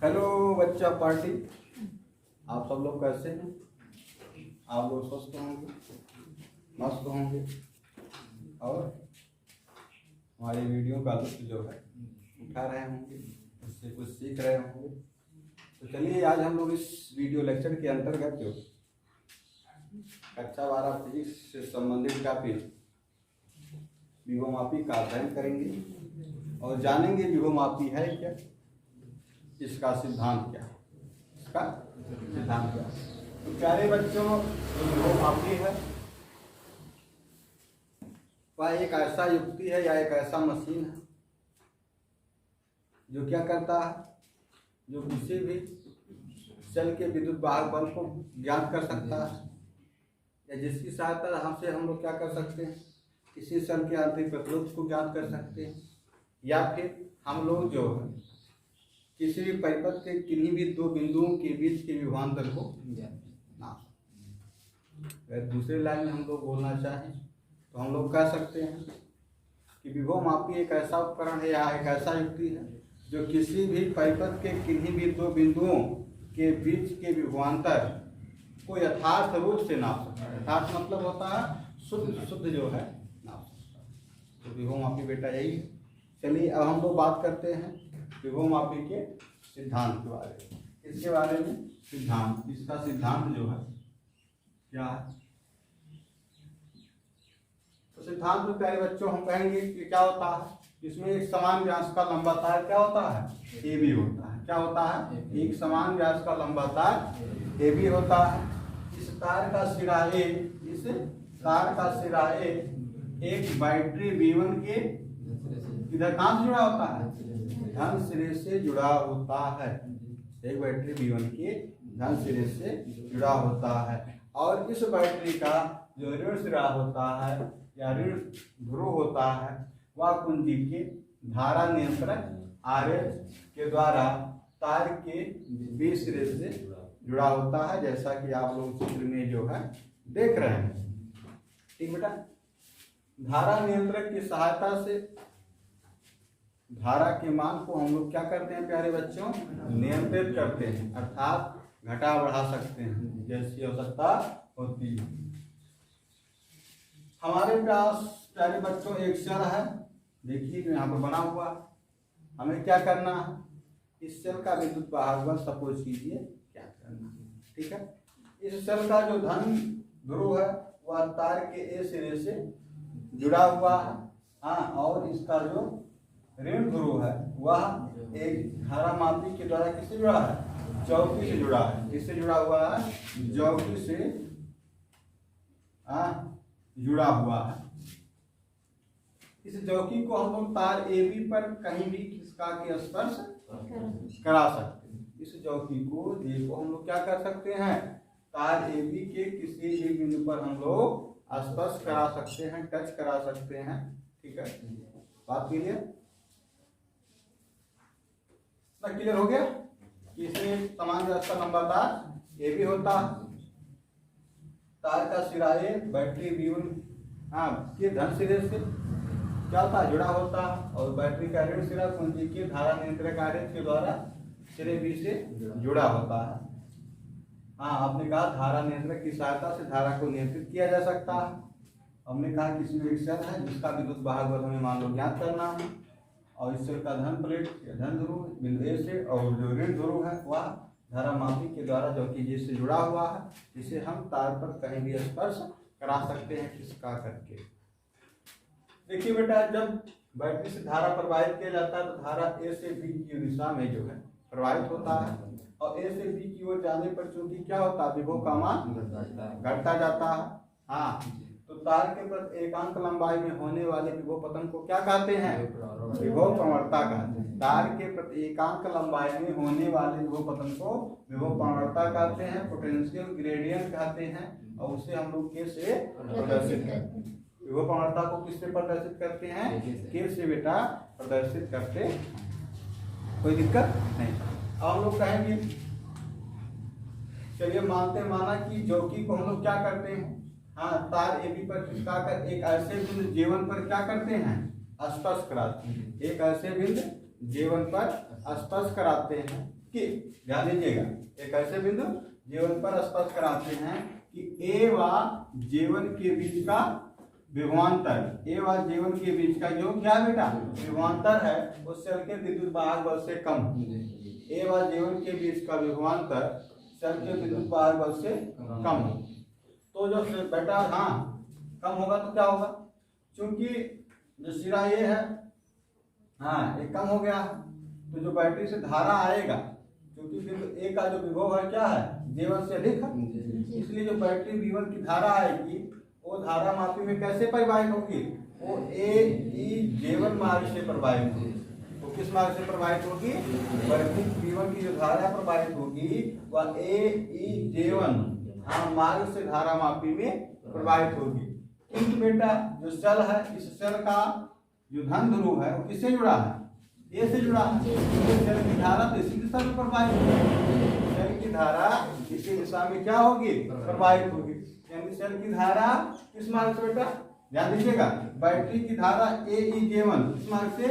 Hello बच्चा party, आप सब लोग कैसे हैं? आप लोग स्वस्थ होंगे, मस्त होंगे और हमारी वीडियो का लुत्फ जो है उठा रहे होंगे, उससे कुछ सीख रहे होंगे। तो चलिए आज हम लोग इस वीडियो लेक्चर के अंतर्गत जो कक्षा 12 फिजिक्स से संबंधित टॉपिक विभवमापी का अध्ययन करेंगे और जानेंगे विभवमापी है क्या, इसका सिद्धांत क्या है, इसका सिद्धांत क्या है। तो प्यारे बच्चों, विभवमापी है वह एक ऐसा युक्ति है या एक ऐसा मशीन है जो क्या करता है, जो किसी भी सेल के विद्युत वाहक बल को ज्ञात कर सकता है, या जिसकी सहायता हमसे हम लोग क्या कर सकते हैं, किसी सेल के आंतरिक प्रतिरोध को ज्ञात कर सकते हैं, या फिर हम लोग जो है किसी भी परिपथ के किन्हीं भी दो बिंदुओं के बीच के विभवांतर को नाप। अगर दूसरे लाइन में हम लोग बोलना चाहें तो हम लोग कह सकते हैं कि विभवमापी एक ऐसा उपकरण है या एक ऐसा युक्ति है जो किसी भी परिपथ के किन्हीं भी दो बिंदुओं के बीच के विभवांतर को यथार्थ रूप से नाप सकता है। यथार्थ मतलब होता है शुद्ध जो है नाप सकता है। तो विभवमापी बेटा यही है। चलिए अब हम लोग बात करते हैं विभवमापी के सिद्धांत के बारे में। इसके बारे में सिद्धांत, इसका सिद्धांत जो है क्या है। तो सिद्धांत में प्यारे बच्चों हम कहेंगे कि क्या होता है, इसमें एक समान व्यास का लंबा तार क्या होता है, AB होता है। क्या होता है, एक समान व्यास का लंबा तार AB होता है। इस तार का सिरा A, इस तार का सिरा A एक बैटरी B1 के इधर कहाँ से जुड़ा होता है, धन सिरे से जुड़ा होता है। एक बैटरी B1 के धन सिरे से जुड़ा होता है और इस बैटरी का जो ऋण सिरा होता है या ऋण ध्रुव होता है वह कुंजी के धारा नियंत्रक RH के द्वारा तार के B सिरे से जुड़ा होता है, जैसा कि आप लोग चित्र में जो है देख रहे हैं। ठीक बेटा, धारा नियंत्रक की सहायता से धारा के मान को हम लोग क्या करते हैं प्यारे बच्चों, नियंत्रित करते हैं, अर्थात घटा बढ़ा सकते हैं जैसी आवश्यकता होती है। हमारे पास प्यारे बच्चों एक सेल है, देखिए यहाँ पर बना हुआ। हमें क्या करना है, इस सेल का विद्युत वाहक बल सपोज कीजिए क्या करना है। ठीक है, इस सेल का जो धन ध्रुव है वह तार के A सिरे से जुड़ा हुआ है। हाँ, और इसका जो ऋण ध्रुव है वह एक धारामापी के द्वारा किससे जुड़ा है, चौकी से जुड़ा है। किससे जुड़ा हुआ है, चौकी से जुड़ा हुआ है। इस चौकी को हम लोग तार AB पर कहीं भी खिसका के स्पर्श करा सकते हैं। इस चौकी को A को हम लोग क्या कर सकते हैं, तार AB के किसी भी बिंदु पर हम लोग स्पर्श करा सकते हैं, टच करा सकते हैं। ठीक है, बात क्लियर क्लियर हो गया कि इसमें समान व्यास का लंबा तार AB होता है। तार का सिरा A बैटरी B1 के धन सिरे से क्या होता है, जुड़ा होता है और बैटरी का ऋण सिरा कुंजी के धारा नियंत्रक RH के द्वारा सिरे B से जुड़ा होता है। हाँ, आपने कहा धारा नियंत्रक की सहायता से धारा को नियंत्रित किया जा सकता है। हमने कहा कि इसमें एक सेल है जिसका विद्युत वाहक बल हमें मान लो ज्ञात करना है और इस सेल का धन प्लेट या धन ध्रुव बिंदु A से और जो ऋण ध्रुव है वह धारामापी के द्वारा जो कि जिससे जुड़ा हुआ है, जिसे हम तार पर कहीं भी स्पर्श करा सकते हैं खिसका करके। देखिए बेटा, जब बैटरी से धारा प्रवाहित किया जाता है तो धारा A से B की दिशा में जो है प्रवाहित होता है और A से B की ओर जाने पर चूंकि क्या होता है, विभव का मान घटता जाता है। हाँ, तो तार के प्रति एकांक लंबाई में होने वाले विभव पतन को क्या कहते हैं, विभव प्रवणता कहते हैं। तार के प्रति एकांक लंबाई में होने वाले विभव पतन को विभव प्रवणता कहते हैं, पोटेंशियल ग्रेडियंट कहते हैं और उसे हम लोग K से प्रदर्शित करते हैं। विभव प्रवणता को किससे प्रदर्शित करते हैं, K से बेटा प्रदर्शित करते, कोई दिक्कत नहीं। अब हम लोग कहेंगे, चलिए माना कि चौकी को हम लोग क्या करते हैं, हाँ, तार AB पर खिसका कर एक ऐसे बिंदु J1 पर क्या करते हैं, स्पर्श कराते हैं। एक ऐसे बिंदु J1 पर स्पर्श कराते हैं कि ध्यान दीजिएगा, एक ऐसे बिंदु J1 पर स्पर्श कराते हैं कि ए व J1 के बीच का विभवांतर, ए व J1 के बीच का जो क्या बेटा विभवांतर है वो सेल के विद्युत वाहक बल से कम, ए व J1 के बीच का विभवांतर सेल के विद्युत वाहक बल से कम। तो जो बेटा हाँ कम होगा तो क्या होगा, क्योंकि जो सिरा ये है हाँ ये कम हो गया, तो जो बैटरी से धारा आएगा क्योंकि बिंदु ए का जो विभव है क्या है J1 से अधिक है, इसलिए जो बैटरी B1 की धारा आएगी वो धारा मापी में कैसे प्रवाहित होगी, वो AE-J1 मार्ग से प्रवाहित होगी। तो किस मार्ग से प्रवाहित होगी, बैटरी B1 की जो धारा प्रवाहित होगी वह AE-J1 मार्ग से धारा मापी में प्रवाहित होगी। किंतु बेटा जो सेल है इस सेल का जो धन ध्रुव है वो किससे जुड़ा है, ए से जुड़ा है, तो सेल की धारा तो इसी दिशा में प्रवाहित होगी, सेल की धारा इसी दिशा में क्या होगी प्रवाहित होगी, यानी सेल की धारा किस मार्ग से बेटा ध्यान दीजिएगा, बैटरी की धारा AE-J1 किस मार्ग से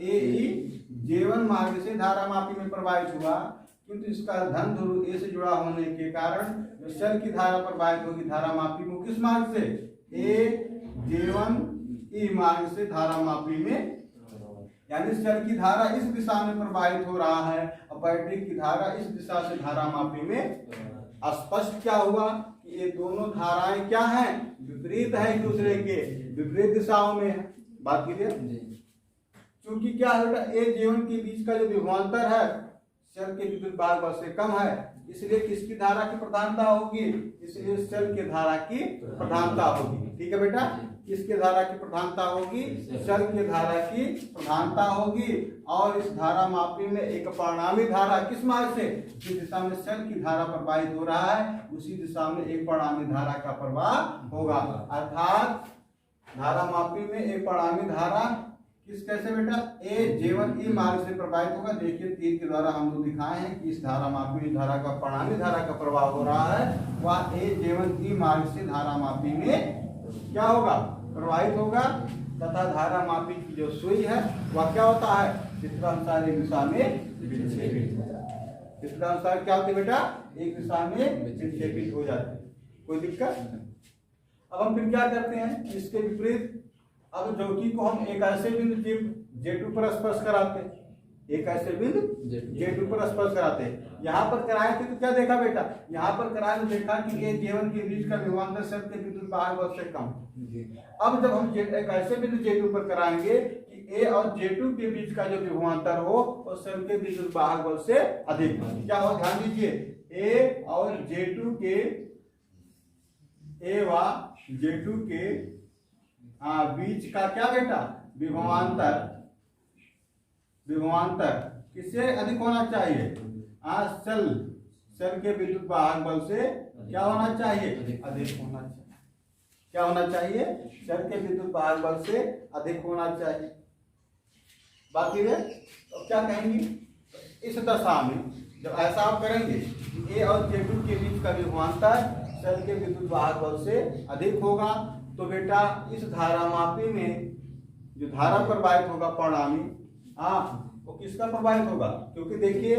AE-J1 मार्ग से धारा मापी में प्रवाहित हुआ, किंतु इसका धन ध्रुव ए से जुड़ा होने के कारण जो सेल की धारा प्रवाहित होगी धारा मापी में किस मार्ग से A-J1 ई मार्ग से धारा मापी में, यानी सेल की धारा इस दिशा में प्रवाहित हो रहा है और बैटरी की धारा इस दिशा से धारा मापी में। स्पष्ट क्या हुआ कि ये दोनों धाराएं क्या हैं विपरीत है एक दूसरे के, विपरीत दिशाओं में है। बात कीजिए, क्योंकि क्या है बेटा A-J1 के बीच का जो विभवांतर है सेल के विद्युत वाहक बल से कम है, इसलिए किसकी धारा की प्रधानता होगी, इसलिए सेल के धारा की प्रधानता होगी। ठीक है बेटा, किसके धारा की प्रधानता होगी, सेल के धारा की प्रधानता होगी। और इस धारा मापी में एक परिणामी धारा किस मार्ग से, जिस दिशा में सेल की धारा प्रवाहित हो रहा है उसी दिशा में एक परिणामी धारा का प्रवाह होगा। अर्थात धारा मापी में एक परिणामी धारा किस कैसे बेटा A-J1 ई मार्ग से प्रवाहित होगा। देखिए तीर के द्वारा हम लोग दिखाए हैं कि इस धारा मापी धारा का परिणामी धारा का प्रवाह हो रहा है वह A-J1 ई मार्ग से धारा मापी में क्या होगा प्रवाहित होगा, तथा धारा मापी की जो सुई है वह क्या होता है चित्रानुसार एक दिशा में विक्षेपित हो जाता है। चित्रानुसार क्या होती है बेटा एक दिशा में विक्षेपित हो जाती है। कोई दिक्कत। अब हम फिर क्या करते हैं इसके विपरीत, अब ज्योति को हम एक ऐसे बिंदु J2 पर स्पर्श कराते हैं, एक ऐसे बिंदु J2 पर स्पर्श कराते हैं। यहाँ पर कराए थे तो क्या देखा बेटा, यहाँ पर कराए तो देखा कि A-J1 के बीच का विभवांतर सेल के विद्युत वाहक बल से कम। अब जब हम एक ऐसे बिंदु J2 पर कराएंगे कि A और J2 के बीच का जो विभवांतर हो और सेल के विद्युत वाहक बल से अधिक क्या हो, ध्यान दीजिए A और J2 के A व J2 के बीच का क्या बेटा विभवांतर, विभवांतर किससे अधिक होना चाहिए, सेल के विद्युत वाहक बल से क्या होना चाहिए अधिक होना चाहिए। क्या होना चाहिए, सेल के विद्युत वाहक बल से अधिक होना चाहिए। बाकी है तो क्या कहेंगे इस दशा में जब ऐसा आप करेंगे A और J2 के बीच का विभवांतर सेल के विद्युत वाहक बल से अधिक होगा तो बेटा इस धारा मापी में जो धारा प्रवाहित होगा परिणामी वो किसका प्रवाहित होगा, क्योंकि देखिए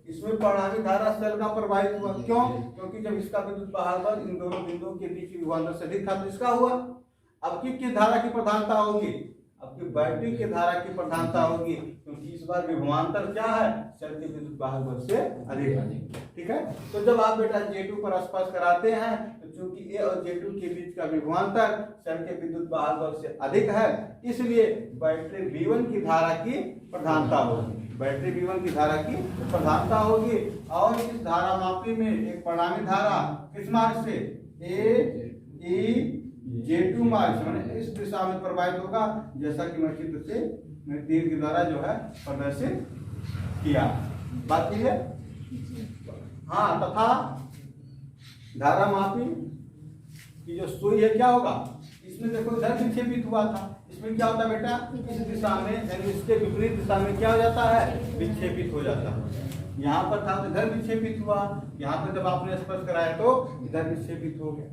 इसमें परिणामी धारा सेल का प्रवाहित हुआ। क्यों, क्योंकि जब इसका विद्युत वाहक बल इन दोनों बिंदुओं के बीच विभवांतर से अधिक था तो इसका हुआ। अब किस धारा की प्रधानता होगी, अब की बैटरी की धारा की प्रधानता होगी, क्योंकि इस बार विभवांतर क्या है सेल के विद्युत वाहक बल से अधिक है। ठीक है, तो जब आप बेटा J2 पर स्पर्श कराते हैं तो चूंकि A और J2 के बीच का विभवांतर सेल के विद्युत वाहक बल से अधिक है इसलिए बैटरी B1 की धारा की प्रधानता होगी, बैटरी B1 की धारा की प्रधानता होगी। और इस धारा मापी में एक परिणामी धारा किस मार्ग से A-E-J2 मार्ग से मैंने इस दिशा में प्रवाहित होगा, जैसा कि मैं चित्र से मैं तीर के द्वारा जो है प्रदर्शित किया। बात की है हाँ, तथा धारा मापी की जो सुई है क्या होगा, इसमें देखो इधर विक्षेपित हुआ था, इसमें क्या होता है बेटा इस दिशा में यानी इसके विपरीत दिशा में क्या हो जाता है विक्षेपित हो जाता है। यहाँ पर था तो इधर विक्षेपित हुआ, यहाँ पर जब आपने स्पर्श कराया तो इधर विक्षेपित हो गया।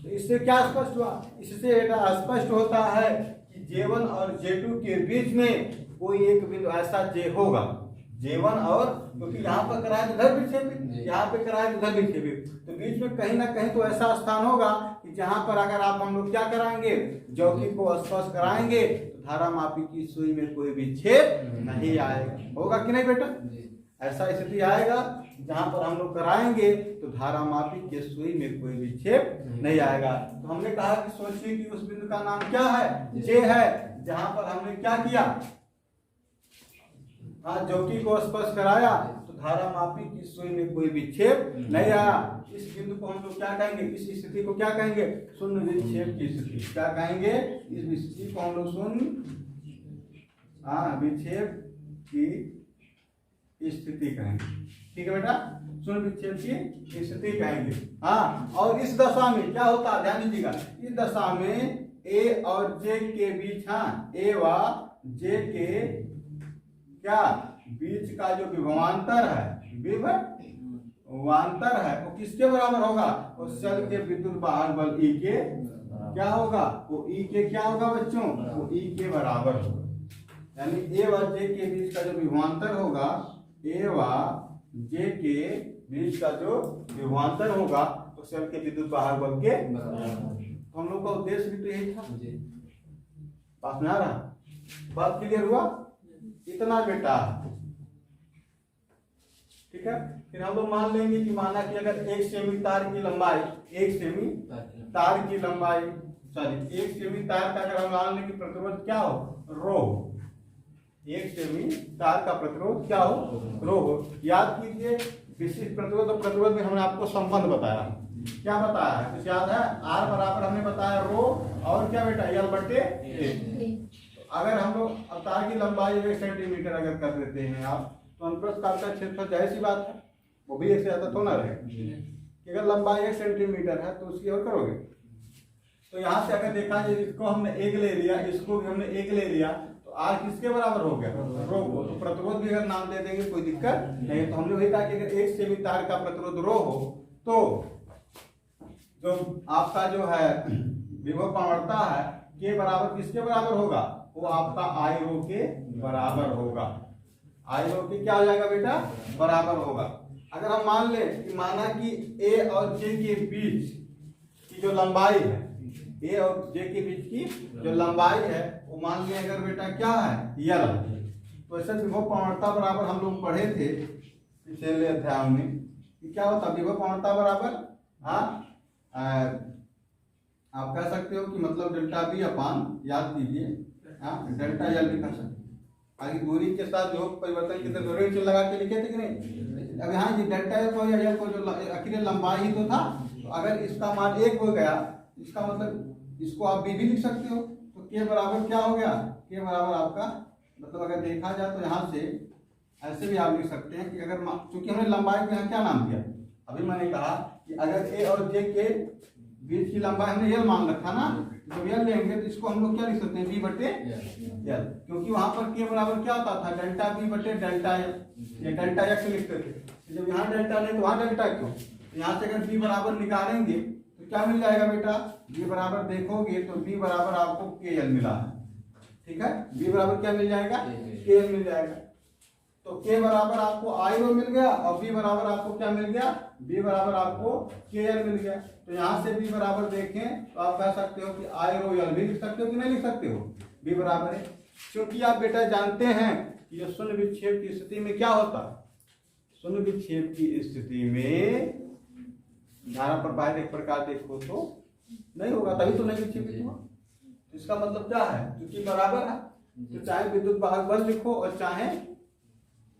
तो इससे क्या स्पष्ट हुआ, इससे स्पष्ट होता है कि J1 और J2 के बीच में कोई एक बिंदु ऐसा J होगा J1 और क्योंकि यहाँ पर कराए तो इधर विक्षेपित, यहाँ पे कराए तो इधर विक्षेपित, तो बीच में कहीं ना कहीं तो ऐसा स्थान होगा कि जहाँ पर अगर आप हम लोग क्या कराएंगे, चौकी को स्पर्श कराएंगे तो धारा मापी की सुई में कोई विक्षेप नहीं आएगा। होगा कि नहीं बेटा? ऐसा स्थिति आएगा जहां पर हम लोग कराएंगे तो धारा मापी के सुई में कोई विक्षेप नहीं आएगा। तो हमने कहा कि सोचिए कि उस बिंदु का नाम क्या है, जे है, जहां पर हमने क्या किया, चौकी को स्पर्श कराया तो धारा मापी की सुई में कोई विक्षेप नहीं आया। इस बिंदु को हम लोग क्या कहेंगे, इस स्थिति को क्या कहेंगे, शून्य विक्षेप की स्थिति। क्या कहेंगे, इस स्थिति को हम लोग शून्य विक्षेप की स्थिति कहेंगे। ठीक है बेटा, शून्य विक्षेप की स्थिति कहेंगे। और इस दशा में क्या होता है, ध्यान दीजिएगा, इस दशा में ए और जे के बीच, ए व जे के क्या बीच का जो विभवांतर है, विभवांतर है, वो किसके बराबर होगा, उस शेल के विद्युत वाहक बल ई के क्या होगा, वो ई के क्या होगा बच्चों, वो ई के बराबर होगा। यानी ए व जे के बीच का जो विभवांतर होगा, ए व जे के बीच का जो विभवांतर होगा तो शेल के विद्युत वाहक बल के तो हम लोग का उद्देश्य भी तो यही था। पास में आ रहा, बात क्लियर हुआ? इतना बेटा, ठीक है। फिर हम लोग मान लेंगे कि माना कि अगर 1 सेमी तार की लंबाई, 1 सेमी तार की लंबाई, सॉरी 1 सेमी तार का अगर हम मान लें कि प्रतिरोध क्या हो, रो, 1 सेमी तार का प्रतिरोध क्या हो, रो हो। याद कीजिए विशिष्ट प्रतिरोध और प्रतिरोध में हमने आपको संबंध बताया, क्या बताया है, कुछ याद है? R बराबर हमने बताया रो और क्या बेटा, L बटे A। अगर हम लोग तार की लंबाई 1 सेंटीमीटर अगर कर देते हैं आप, तो अनुप्रस्थ काट का क्षेत्रफल जाहिर सी बात है वो भी 1 से ज्यादा तो ना रहेगा। अगर लंबाई 1 सेंटीमीटर है तो उसकी और करोगे, तो यहाँ से अगर देखा जाए इसको हमने 1 ले लिया, इसको भी हमने 1 ले लिया, तो R किसके बराबर हो गया, रो को। तो प्रतिरोध भी अगर नाम दे देंगे कोई दिक्कत नहीं। तो हमने वही कहा कि अगर 1 सेमी तार का प्रतिरोध रो हो तो जो आपका जो है विभव प्रवणता है के बराबर किसके बराबर होगा, वो आपका आई रो के बराबर होगा। आई रो के क्या हो जाएगा बेटा, बराबर होगा। अगर हम मान ले कि माना कि ए और जे के बीच की जो लंबाई है, ए और जे के बीच की जो लंबाई है वो मान लिया अगर बेटा क्या है, यल। तो ऐसे विभव प्रवणता बराबर हम लोग पढ़े थे पिछले अध्याय में कि क्या होता, विभव प्रवणता बराबर आप कह सकते हो कि मतलब डेल्टा बी अपान, याद कीजिए, डेल्टा यल भी कह सकते हो। आगे दूरी के साथ जो परिवर्तन की जरूरत लगा के लिखे थे कि नहीं। अब यहाँ ये डेल्टा यल को या यल को जो आखिर लंबाई ही तो था, तो अगर इसका मान 1 हो गया, इसका मतलब इसको आप बी भी लिख सकते हो। तो के बराबर क्या हो गया, के बराबर आपका मतलब अगर देखा जाए तो यहाँ से ऐसे भी आप लिख सकते हैं कि अगर चूंकि हमने लंबाई को यहाँ क्या नाम दिया, अभी मैंने कहा कि अगर ए और जे के बीच की लंबाई हमने यल मान रखा ना, जब यल लेंगे तो इसको हम लोग क्या लिख सकते हैं, बी बटे यल, क्योंकि वहां पर के बराबर क्या होता था, डेल्टा बी बटे डेल्टा यल, ये डेल्टा एक्स लिखते थे। जब यहाँ डेल्टा नहीं तो वहां डेल्टा क्यों, यहाँ से अगर बी बराबर निकालेंगे तो क्या मिल जाएगा बेटा, बी बराबर देखोगे तो बी बराबर आपको के यल मिला है। ठीक है, बी बराबर क्या मिल जाएगा, के यल मिल जाएगा। तो के बराबर आपको आई रो मिल गया और बी बराबर आपको क्या मिल गया, बी बराबर आपको के एल मिल गया। तो यहाँ से बी बराबर देखें तो आप कह सकते हो कि आई रो यल भी लिख सकते हो कि नहीं लिख सकते हो, बी बराबर है। क्योंकि आप बेटा जानते हैं कि जो शून्य विक्षेप की स्थिति में क्या होता है, शून्य विक्षेप की स्थिति में धारा प्रवाह एक प्रकार देखो तो नहीं होगा, तभी तो नहीं विक्षेपित हुआ। इसका मतलब क्या है, क्योंकि बराबर है तो चाहे विद्युत वाहक बल लिखो और चाहे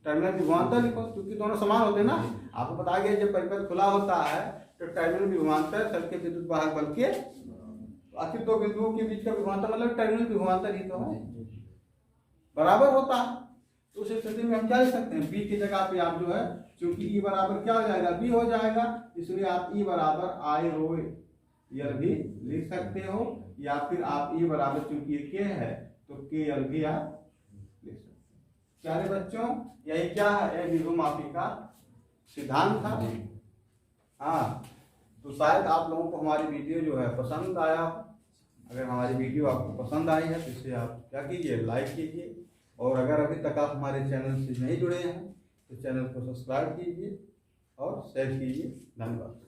टर्मिनल विभवांतर लिखो, क्योंकि दोनों समान होते हैं ना। आपको बता गया जब परिपथ खुला होता है तो टर्मिनल विभवांतर शेल के विद्युत वाहक बल के आखिर दो बिंदुओं के बीच का विभवांतर मतलब टर्मिनल विभवांतर ही तो है, बराबर होता है। तो उस स्थिति में हम क्या लिख सकते हैं, बी की जगह पे आप जो है, क्योंकि ई बराबर क्या हो जाएगा, बी हो जाएगा, इसलिए आप ई बराबर आई रो यल भी लिख सकते हो, या फिर आप ई बराबर चूंकि ये के है तो के यल भी आप लिख सकते हो। प्यारे बच्चों, यही क्या है, यह विभव मापी का सिद्धांत था। हाँ, तो शायद आप लोगों को हमारी वीडियो जो है पसंद आया। अगर हमारी वीडियो आपको पसंद आई है तो इसे आप क्या कीजिए, लाइक कीजिए, और अगर अभी तक आप हमारे चैनल से नहीं जुड़े हैं तो चैनल को सब्सक्राइब कीजिए और शेयर कीजिए। धन्यवाद।